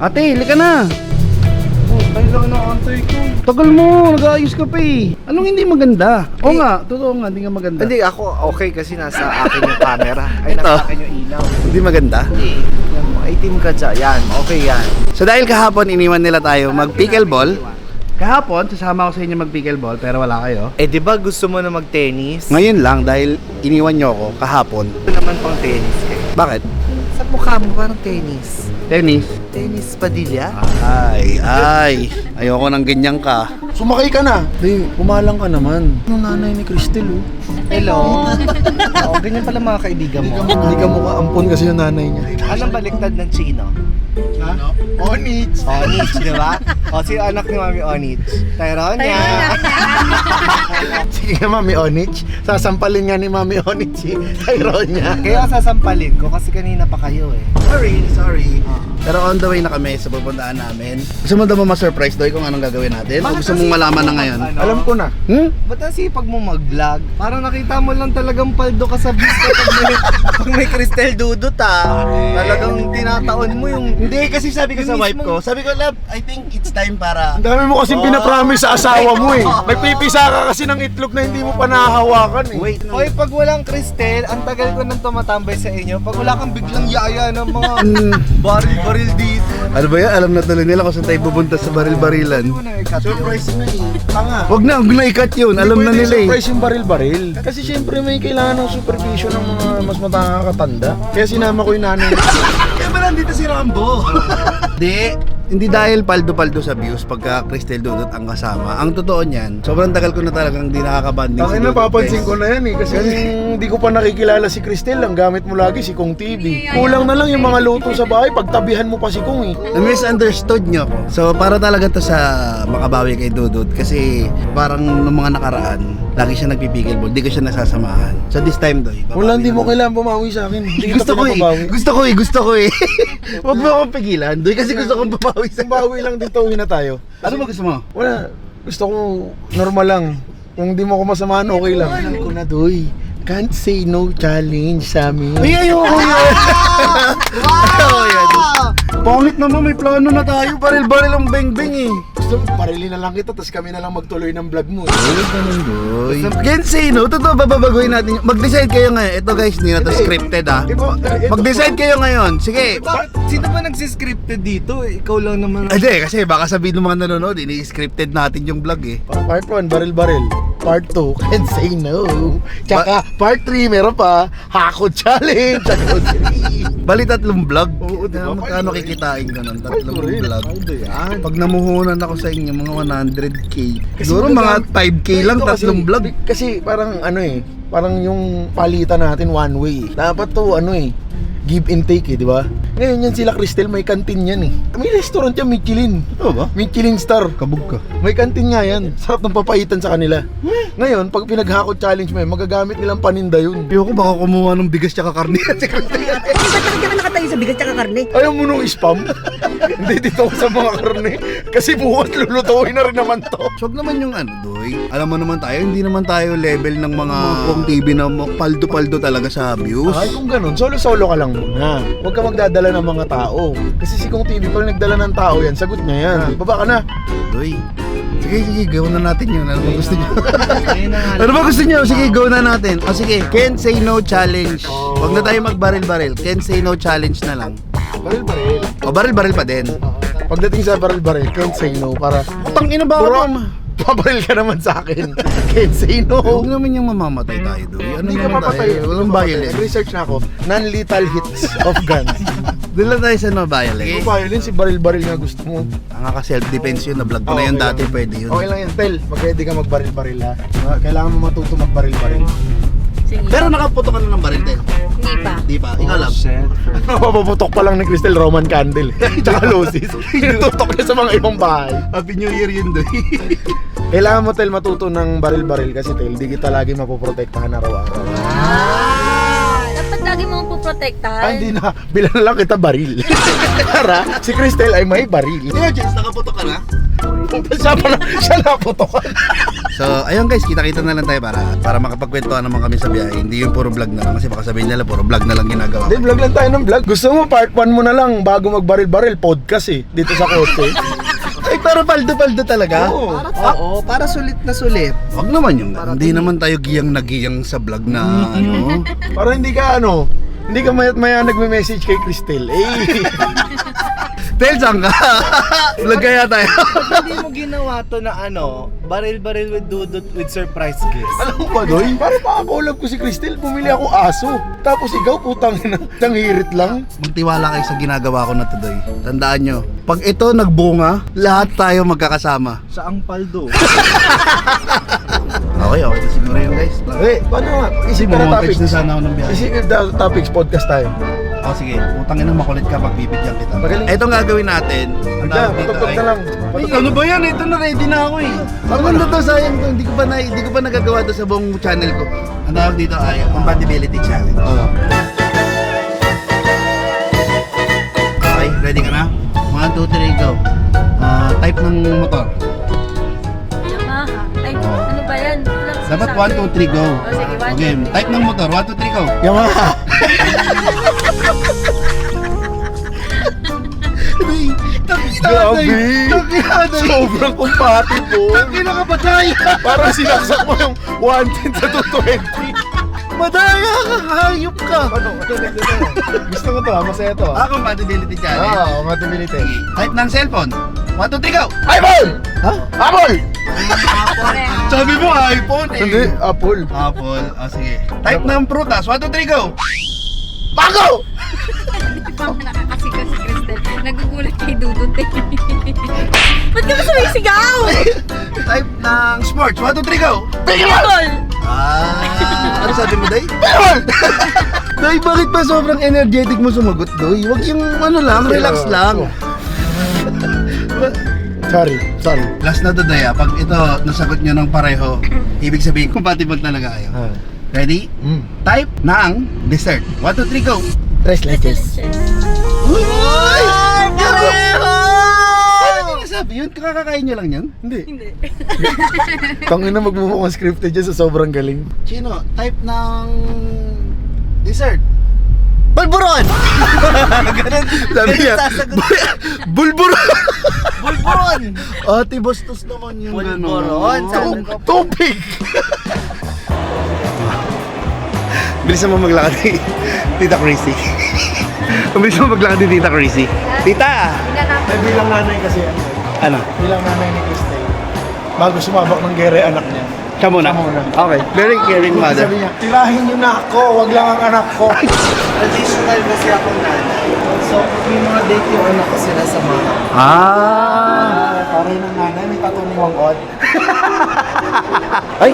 Ate, halika na. Tayo lang na-antay ko. Tagal mo, nag-aayos ka pa eh. Anong hindi maganda? Oo nga, totoo nga, hindi nga maganda. Hindi, ako okay kasi nasa akin yung camera. Ay, Ito. nasa akin yung ilaw. Hindi maganda? Hindi. Yan mo, itim ka dyan. Yan, okay yan. So dahil kahapon iniwan nila tayo mag-pickleball. Kahapon, sasama ko sa inyo mag-pickleball pero wala kayo. Eh, di ba gusto mo na mag-tennis? Ngayon lang dahil iniwan nyo ako kahapon. Ito naman pang tennis kayo. Bakit? Sa mukha mo parang tennis. Tennis? Tennis Padilla? Ay. Ayoko ng ganyan ka. Sumakay ka na. Di, pumalang ka naman. Yung nanay ni Cristel, oh. Hello? Oo, ganyan pala mga kaibigan mo. Hindi ka mukha ampon kasi yung nanay niya. Anong baliktad ng Chino? Ha? Onits. Onich, di ba? O, si anak ni Mami Onich. Tyronia. Sige nga, Mami Onich. Sasampalin nga ni Mami Onich si Tyronia. Kaya sasampalin ko kasi kanina pa kayo eh. Sorry. Pero on the way na kami sa pupuntahan namin. Gusto mo daw ba ma-surprise doy kung anong gagawin natin? O gusto mong malaman na ngayon? Alam ko na. Ba't ang sipag mo mag-vlog? Parang nakita mo lang talagang paldo ka sa beach pag may Cristel Dudut Talagang tinataon mo yung... Hindi, kasi sabi ko sa wife ko, sabi ko, love, I think it's time para... Ang dami mo kasing pinapromise sa asawa mo eh. Nagpipisa ka kasi ng itlog na hindi mo pa nahahawakan eh. Wait, Hoy, pag walang Cristel, ang tagal ko nang tumatambay sa inyo. Pag wala kang biglang yaya ng mga baril-baril dito. Ano ba yan? Alam na tuloy nila kung saan tayo pupunta sa baril-barilan. Hindi mo na ikat. Surprise na eh. Tanga. Huwag na ikat yun. Alam na nila eh. Surprise yung baril-baril. Kasi syempre may kailangan ng supervision ng mga mas matangakatanda. Kaya sinama ko yung nanay. Kaya ba nandito si Rambo? Hindi dahil paldo-paldo sa views pagka Cristel Dudut ang kasama. Ang totoo niyan, sobrang tagal ko na talagang hindi nakakabanding Ang napapansin ko na yan eh. Kasi hindi ko pa nakikilala si Cristel. Ang gamit mo lagi si Kong TV. Kulang na lang yung mga luto sa bahay. Pagtabihan mo pa si Kong eh. Na-misunderstood niyo ako. So para talaga to sa makabawi kay Dudut kasi parang nung mga nakaraan, lagi siya nagpipigilball, di ko siya nasasamahan. So this time doy. Wala, hindi mo kailangan bumawi sa akin. Hindi Gusto ko eh. Huwag mo akong pigilan. Doy kasi gusto kong bumawi sa Bawi lang din tawin na tayo. Ano ba gusto mo? Wala. Gusto ko normal lang. Kung di mo ako masamahan, okay lang. Alam ko na, Doy. Can't say no challenge sa amin. Ay, ayoko yun! Wow! Pangit naman, may plano na tayo. Baril-baril ang beng-beng eh. Gusto mo, parilin na lang kita, tapos kami na lang magtuloy ng vlog mo. Ay, ganun boy. Can't say no. Totoo, babaguhin natin. Mag-decide kayo ngayon. Ito guys, hindi na to scripted ah. Mag-decide kayo ngayon. Sige. Bakit? Sino ba nagsiscripted dito? Ikaw lang naman. Hindi, kasi baka sabihin ng mga nanonood, ini-scripted natin yung vlog eh. Part 1, baril-baril. Part 2, can't say no. Tsaka, part 3, meron pa, Hako Challenge. Hako 3. Bali tatlong vlog. Oo, diba? Magkano kikitain ka nun? Tatlong Rin. vlog. Paldo yan. Pag namuhunan ako sa inyo, mga 100k. Kasi Siguro mga 5k lang, Ito tatlong kasi, vlog. Kasi parang ano eh, parang yung palitan natin one way. Dapat to ano eh, give and take eh, di ba? Ngayon yan sila Cristel, may kantin yan eh. May restaurant yan, Michelin. Oo ba? Michelin star. Kabog ka. May kantin nga yan. Sarap ng papaitan sa kanila. Ngayon, pag pinaghakot challenge mo, magagamit nilang paninda yun. Ayoko baka kumuha ng bigas tsaka karne. Ba't bakit ka nakatayo sa bigas tsaka karne? Ayaw mo nung spam? Hindi dito ako sa mga karne. Kasi bukas lulutuin na rin naman to. Huwag naman yung ano, Doy. Alam mo naman tayo, hindi naman tayo level ng mga Kong TV na paldo-paldo talaga sa views. Ay, kung ganun, solo-solo ka lang muna. Huwag ka magdadala ng mga tao. Kasi si Kong TV, pag nagdala ng tao yan, sagot niya yan. Baba ka na. Doy. Sige, gawin na natin yun. Ano ba gusto nyo? Ayun na nga. Ano ba gusto nyo? Sige, go na natin. O sige, can't say no challenge. Huwag na tayo magbaril-baril. Can't say no challenge na lang. Baril-baril. O baril-baril pa din. Pagdating sa baril-baril, can't say no. Para, Tangina ba Bro, ako? pabaril ka naman sa akin. Can't say no. Huwag naman yung mamamatay tayo, Doy. Ano Hindi ka naman mapatay. tayo? Walang violence. Nag-research na ako. Non-lethal hits of guns. Doon lang tayo sa no violence. Kung violence, si baril-baril nga gusto mo. Ang ka self-defense yun. Na-vlog ko na yun Okay dati. lang. Pwede yun. Okay lang yan, Tel. Mag-ready ka magbaril-baril ha. Kailangan mo matuto magbaril-baril. Sige. Pero nakaputo ka na ng baril, Tel. Hindi pa. Di pa? Ikaw lang. Mapaputok pa lang ni Cristel Roman candle. Tsaka Lucis. Tutok niya sa mga ibang bahay. Happy New Year yun, Doy. Kailangan mo, Tel, matuto ng baril-baril kasi, Tel, di kita lagi mapoprotektahan araw-araw. Dapat lagi mong puprotektahan. Hindi na. Bilan na lang kita baril. Tara, si Cristel ay may baril. Ikaw, Jens, nakaputo ka na? Siya naputokan. So So, ayun guys, kita-kita na lang tayo para makapagkwentuhan naman kami sa biyahe. Hindi yung puro vlog na lang kasi baka sabihin nila puro vlog na lang ginagawa. Hindi, vlog lang tayo ng vlog. Gusto mo part 1 mo na lang bago magbaril-baril podcast eh. Dito sa kotse. Ay, pero paldo-paldo talaga. Oo. Oo, para sulit na sulit. Wag naman yung, hindi naman tayo giyang na vlog na ano. Para hindi ka hindi ka maya nagme-message kay Cristel. Tel, saan ka? Vlog kaya tayo. Hindi mo ginawa to na baril-baril with dudot with surprise gift. Alam mo ba, Doy? Para makakolab ko si Cristel, bumili ako aso. Tapos ikaw, putang ina, hirit lang. Magtiwala kayo sa ginagawa ko na to, Doy. Tandaan nyo, pag ito nagbunga, lahat tayo magkakasama. Sa ang paldo. Okay na siguro yun guys. Paano nga? Isip ka na Montage topics. na sana ako ng biyahe. Isip na topics, podcast tayo. Sige, utangin na makulit ka, magbibigyan kita. Magaling. Ito ang gagawin natin. Ang Ika, tawag dito patugtog ay- na lang. Ay, ano ba yan? Ito na, ready na ako eh. Maganda to, sayang to. Hindi ko pa nagagawa to sa buong channel ko. Ang tawag dito ay Compatibility Challenge. Okay, ready ka na? 1, 2, 3, go. Type ng motor. Yamaha. Ay, ano ba yan? Dapat 1, 2, 3, go. O, sige, 1, Okay, type ng motor. 1, 2, 3, go. Yamaha. Grabe. Sobrang compatible. Takina ka, madaya. Parang sinaksak mo yung 110 sa 220. Madaya ka, hayop ka. Ano? Gusto ko to ha, masaya to ha. Compatibility Challenge. Compatibility. Type ng cellphone. 1, 2, 3, go. iPhone! Ha? Apple! Sabi mo iPhone eh. Hindi, Apple. Apple. Sige. Type ng prutas. 1, 2, 3, go. Mango! Hindi pa nakakasigaw si Cristel. Nagugulat kay Dudut eh. Ba't ka ba sumisigaw? Type ng sports. 1, 2, 3, go. Baseball! Ano sabi mo, Day? Day, bakit ba sobrang energetic mo sumagot, Doy? Huwag yung lang, relax lang. Sorry. Last na to, Day. Pag ito nasagot nyo ng pareho, ibig sabihin compatible talaga kayo. Ready? Type ng dessert. 1, 2, 3, go. Tres leches. Uy! Pareho! Ano nyo nasabi yun? Kakakain nyo lang yan? Hindi. Hindi. Tangina magmumukhang scripted dyan sa sobrang galing. Chino, type ng dessert. Balburon! Sabi niya, bulburon! Bulburon! Ate, bastos naman yung Bulburon. Sabi ko, Tubig! Bilisan mo maglakad ni Tita Chrissy. Bilisan mo maglakad ni Tita Chrissy. Tita! Eh, bilang nanay kasi Ano? bilang nanay ni Cristel. Bago sumabak ng gere anak niya. Siya muna? Siya muna. Okay. Very caring mother. Sabi niya, tilahin niyo na ako, wag lang ang anak ko. additional kasi ako nanay. So, may mga date yung anak ko sila sa mga. Paray ng nanay, may tatunong odd. Ay,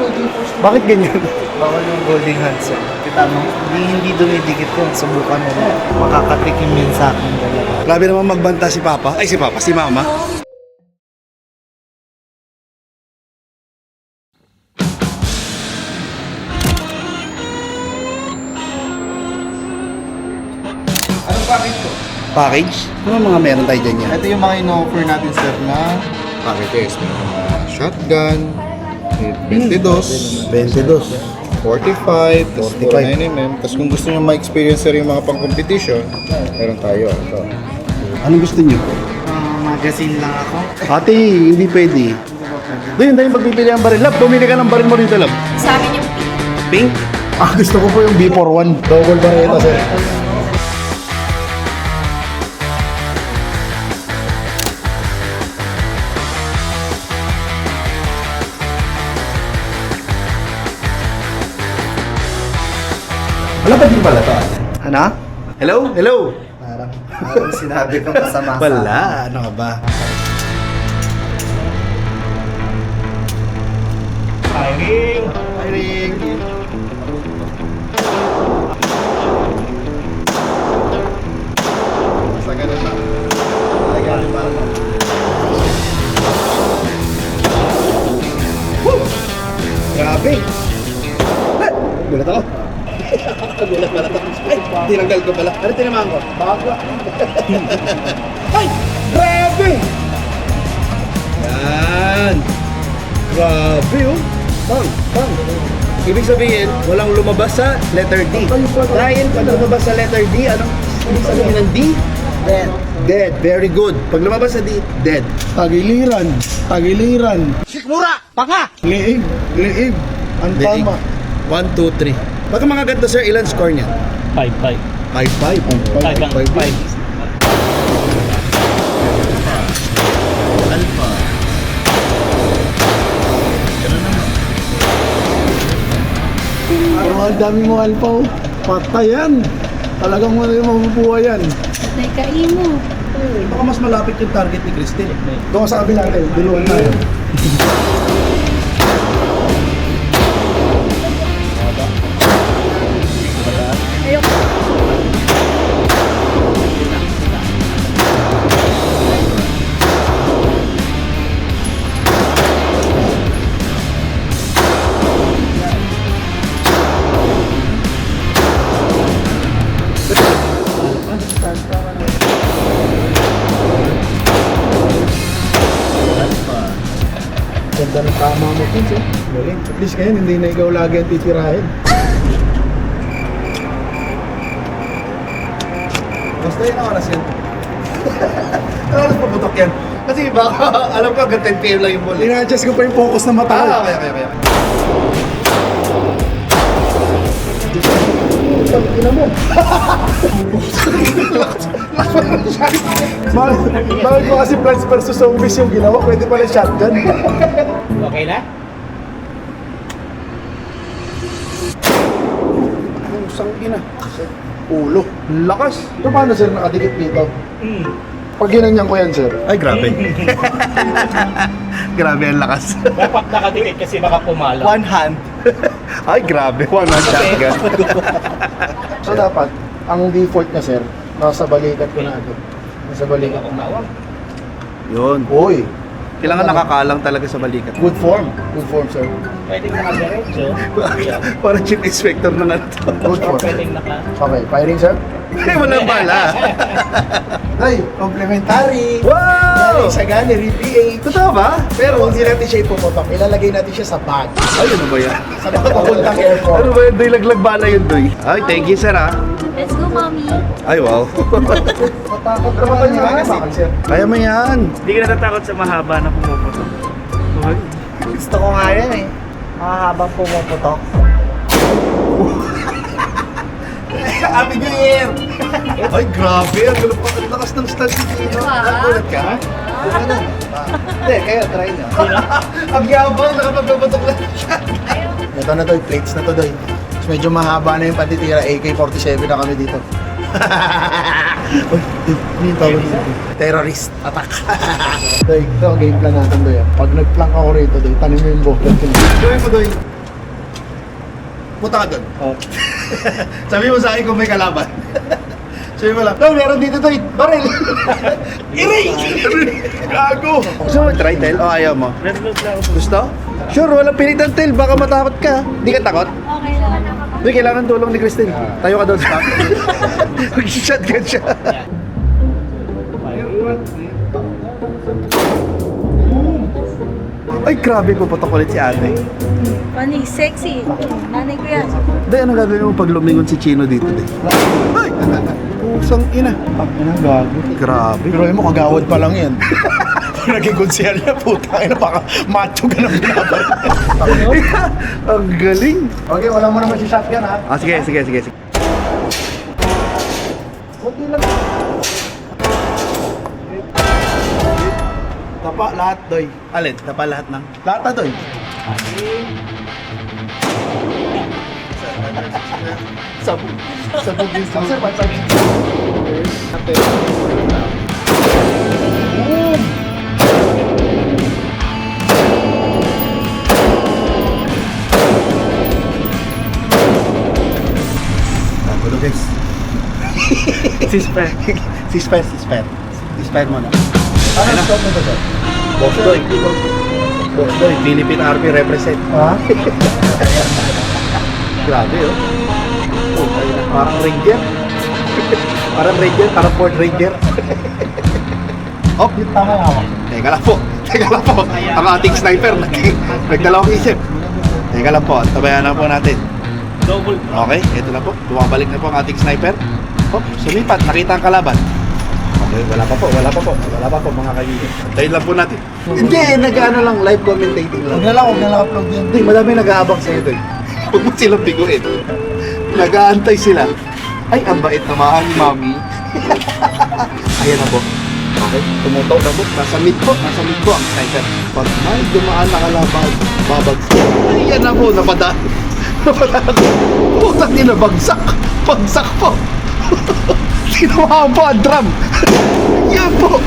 bakit ganyan? Bawal yung golden handset. Kita mo, hindi dumidikit yun. Subukan mo na. Makakatikim yun sa akin. Grabe naman magbanta si Papa. Ay, si Papa, si Mama. Anong package ko? Package? Ano mga meron tayo dyan yan? Ito yung mga ino-offer natin sir na packages. May mga shotgun, may 22, 22. 45, tapos 45. 49mm. Tapos kung gusto nyo ma-experience sir yung mga pang-competition, meron tayo. Ito. Anong gusto niyo? Magazine lang ako. Ate, hindi pwede. Doon, tayo pagpipili ang baril. Lab, bumili ka ng baril mo dito, Lab. Sa amin yung Pink? Ah, gusto ko po yung B41. Double barreta, sir. Wala pa din pala to, ate. Ano? Hello? Hello? Parang sinabi ko masama sa Wala. Ano ka ba? Hiring! Hiring! Basta ganun lang. Talaga, parang Grabe! Gulat ako. Gulat pala to. Ay, tinanggal ko pala. Ano tinamaan ko? Bago. Ay! Grabe! Yan! Grabe oh! Bang, bang. Ibig sabihin, walang lumabas sa letter D. Dahil pag lumabas sa letter D, anong ibig sabihin ng D? Dead. Dead. Very good. Pag lumabas sa D, dead. Tagiliran. Tagiliran. Sikmura! Panga! Liig. Liig. Ang Liig. tama. 1, 2, 3. Baka mga ganito, sir, ilan score niya? 5-5. 5-5. 5. Alpha. Pero ang dami mo alpa oh. Patay yan. Talagang mabubuhay yan. Patay ka imo. Baka mas malapit yung target ni Christine. Doon sa kabila natin. Duluan tayo. Ayoko. Ganda ng tama mo Pins eh. Galing. At least ngayon hindi na ikaw lagi ang titirahin. Basta yun ang oras yan. Ang oras paputok yan. Kasi baka alam ko hanggang 10 PM lang yung ball. Ina-adjust ko pa yung focus na mata. Kaya. Ina mo. Bakit mo kasi Plants vs. Zombies yung ginawa? Pwede pala shotgun. Okay na? Pusang ina. Ulo. Lakas. Pero paano sir nakadikit dito? Pag ginanyan ko yan sir. Ay, grabe. Grabe ang lakas. Dapat nakadikit kasi baka pumalo. One hand. Ay, grabe. One hand shotgun. So dapat, ang default niya sir, nasa balikat ko na agad. Nasa balikat ko na agad. Yun. Uy, Kailangan nakakalang talaga sa balikat. good form. Good form sir. Pwedeng nakadiretso. Parang chief inspector na nga ito. Good form. Pwedeng naka... Okay, firing sir. Eh, walang bala. Ay, complimentary. Wow! Sagani, RPA. Totoo ba? Pero hindi natin siya ipuputok. Ilalagay natin siya sa bag. Ay, ano ba yan? Sa papuntang airport. Ano ba yun? Doy, laglag bala yun, Doy. Ay, thank you, sir, ah. Let's go, mommy. Ay, wow. Matakot naman niya bakit sir? Kaya mo yan. Hindi ka natatakot sa mahaba na pumuputok. Gusto ko nga yan eh. Mahabang pumuputok. Happy New Year! Ay, grabe. Ang lakas ng stance ni Tino. Nagulat ka? Hindi, kaya try na. Ang yabang, nakapagbabatok lang siya. Ito na Doy, plates na to Doy. Mas medyo mahaba na yung panditira. AK-47 na kami dito. Uy, ano yung tawag dito? Terrorist attack. Doy, ito ang game plan natin Doy. Pag nag-plank ako rito Doy, tanim mo yung boklat ko. Gawin mo, Doy. Punta ka doon. Sabi mo sa akin kung may kalaban. Sabi mo lang, no, meron dito, Doy. Baril! Iray! Gago! Gusto mo try tail o ayaw mo? Gusto? Sure, walang pilitan tail. Baka matakot ka. Hindi ka takot? Okay lang. Doy, kailangan tulong ni Christine. Tayo ka doon. Mag-shotgun siya. Ay, grabe, puputok ulit si ate. Funny, sexy. Nanay ko yan. Day, anong gagawin mo pag lumingon si Chino dito, Day? Ay! Pusang ina. Ang ina, gago. Grabe. Pero mo, kagawad pa lang yan. Kung naging konsehal niya, puta, ina, baka macho ka ng binabar. Ang galing. Okay, wala mo naman si shotgun ha. Ah, sige. Kunti lang. Tapa lahat, Doy. Alin? Tapa lahat ng... Lahat na, Doy. Sabog. Sabog yung Sir, pansag. Ano guys? Sisper mo na. Ano stop mo to, sir? Boss Doy. Boss Doy, Philippine Army represent. Ha? Grabe, oh. Oh, ayun na. Parang Ranger. Parang Ford Ranger. Oh, Yung tama ako. Teka lang po. Ang ating sniper, nagdalawang isip. Teka lang po, tabayan na po natin. Double. Okay, ito na po. Bumabalik na po ang ating sniper. Hop, sumipat. Nakita ang kalaban. Okay, wala pa po mga kaibigan. Antayin lang po natin. Hindi, nag-ano lang, live commentating lang. Huwag na lang upload yan. Hindi, madami nag-aabang sa'yo doon. Huwag mo silang biguin. Nag-aantay sila. Ay, ang bait naman, mami. Ayan na po. Okay, tumutok na po. Nasa mid po ang sniper. Pag may dumaan na kalaban, babagsak. Ayan na po, napadaan. Napadaan ako. Putang ina, bagsak. Bagsak po. Tinamaan po ang drum. Yan po.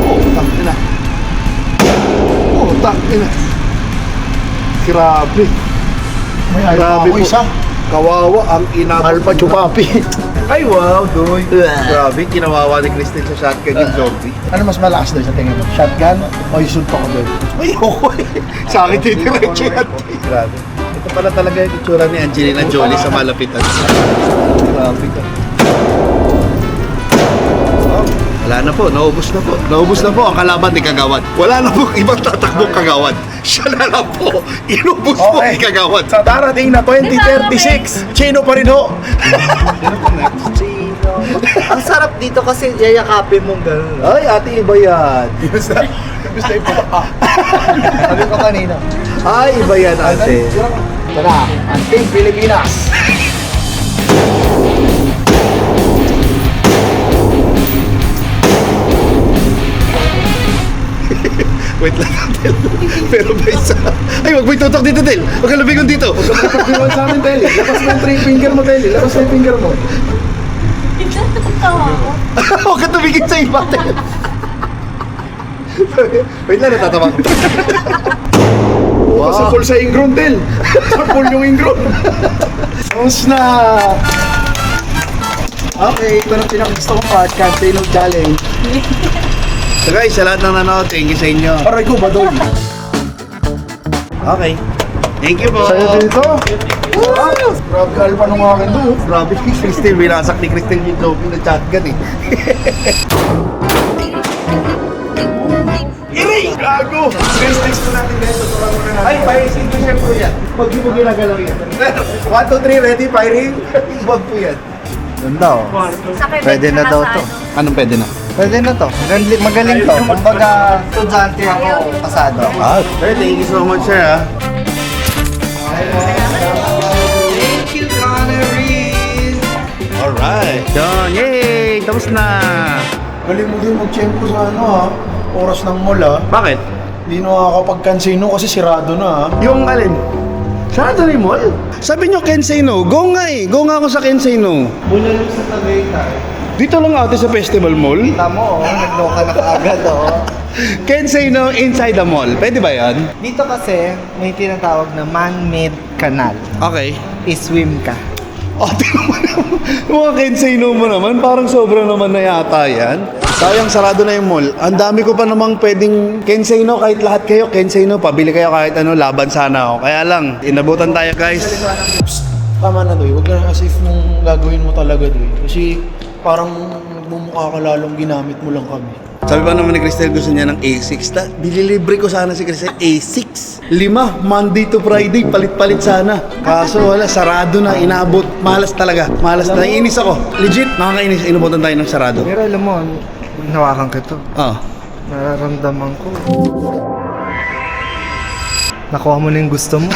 Putang ina. Putang ina. Grabe. May ayaw Grabe ako po. isa. Kawawa ang inabot. Alpha Chupapi. Ay, wow, doy. Grabe, kinawawa ni Kristen sa shotgun yung zombie. Ano mas malakas doon sa tingin mo? Shotgun o yung suntok ko doon? Ay, okay. Sa akin, titiretso yan. Grabe. Ito pala talaga yung itsura ni Angelina Jolie sa malapitan. Grabe ka. Oh, wala na po, naubos na po. Naubos na po ang kalaban ni Kagawad. Wala na po ibang tatakbong Kagawad. Siya na lang po. Inubos po ni Kagawad. Sa darating na 2036, Chino pa rin ho. Ang sarap dito kasi yayakapin mong gano'n. Ay, ate, iba yan. Basta ito. Sabi ko kanina. Ay, iba yan, ate. Ito na, Anting Pilipinas. Wait lang natin. Pero may isa. Ay, wag mo itutok dito, Tel. Wag ka lumigon dito. Pagkiwan sa amin, Telly. Labas mo yung 3 finger mo, Telly. Labas mo yung finger mo. Natatawa ako. Huwag ka tumigil sa iba, Tel. Wait lang, natatawa ko. Wow. Sa full sa ingron, Tel. Sa full yung ingron. Tapos na. Okay, ito na pinakagusto kong part. Can't say no challenge. So guys, sa lahat ng nanonood, thank you sa inyo. Aray ko, badoy. Okay. Thank you po. Sa'yo dito. Wow! Grabe, alpa nung akin doon. Grabe, Christine. Binasak ni Christine yung joke na shotgun eh. Iray! Gago! Next po natin guys. Tuturuan mo na natin. Ay, fire extinguisher po yan. Pag di mo ginagalaw yan. 1, 2, 3, ready, firing. Wag po yan. Ganda oh. Sakay Pwede na daw to. Anong pwede na? Pwede na to. Magaling to. Kumbaga, estudyante ako, pasado. Ah, sir, thank you so much, sir, ha? Thank you, Connery! Alright. Yun, yay! Tapos na! Galing mo din mag-tiyempo sa ano ha. Oras ng mall ha. Bakit? Hindi na nakakapag-cansino kasi sirado na ha. Yung alin? Sarado na yung mall? Sabi nyo, Kensei no. Go nga eh. Go nga ako sa Kensei no. Mula lang sa Tagaytay. Dito lang ate sa Festival Mall. Tamo oh, nagloka na kaagad oh. Kensei no inside the mall. Pwede ba yan? Dito kasi, may tinatawag na man-made canal. Okay. I-swim ka. Ate naman mga Kensei no mo naman. Parang sobra naman na yata yan. Sayang sarado na yung mall. Ang dami ko pa namang pwedeng Kensei no. Kahit lahat kayo Kensei no. Pabili kayo kahit ano. Laban sana ako. Kaya lang, inabutan tayo guys. Tama na doy. Huwag na as if mong gagawin mo talaga doy. Kasi parang nagmumukha ka lalong ginamit mo lang kami. Sabi pa naman ni Cristel gusto niya ng A6. Bililibre ko sana si Cristel A6. 5, Monday to Friday, palit-palit sana. Kaso wala, sarado na, inabot. Malas talaga. Malas na, naiinis ako. Legit, nakakainis. Inubutan tayo ng sarado. Pero alam mo, nawakan ka to. Ah. Nararamdaman ko. Nakuha mo na yung gusto mo.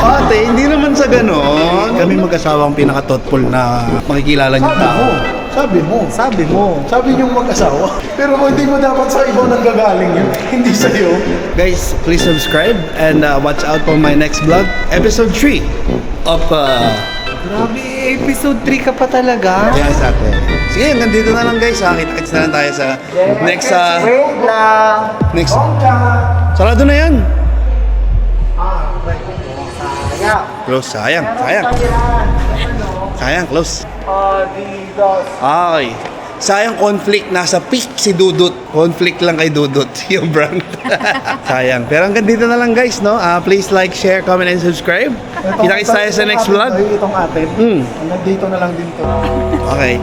Ate, hindi naman sa ganon. Kami mag-asawang pinaka-thoughtful na makikilala niyo tao. Sabi mo. Sabi mo. Sabi niyong mag-asawa. Pero kung hindi mo dapat sa iba nang gagaling yun. Hindi sa'yo. Guys, please subscribe and watch out for my next vlog. Episode 3 of... Grabe, episode 3 ka pa talaga. Yes, ate. Sige, hanggang dito na lang guys. Kita-kits na lang tayo sa next... Wait lang. next... Sarado na yan. Close, sayang. Sayang, close. Okay. Sayang conflict. Nasa peak si Dudut. Conflict lang kay Dudut. Yung brand. Sayang. Pero hanggang dito na lang guys, no? Please like, share, comment, and subscribe. Kita-kits tayo sa next vlog. Itong atin. Mm. Hanggang dito na lang din to. Okay.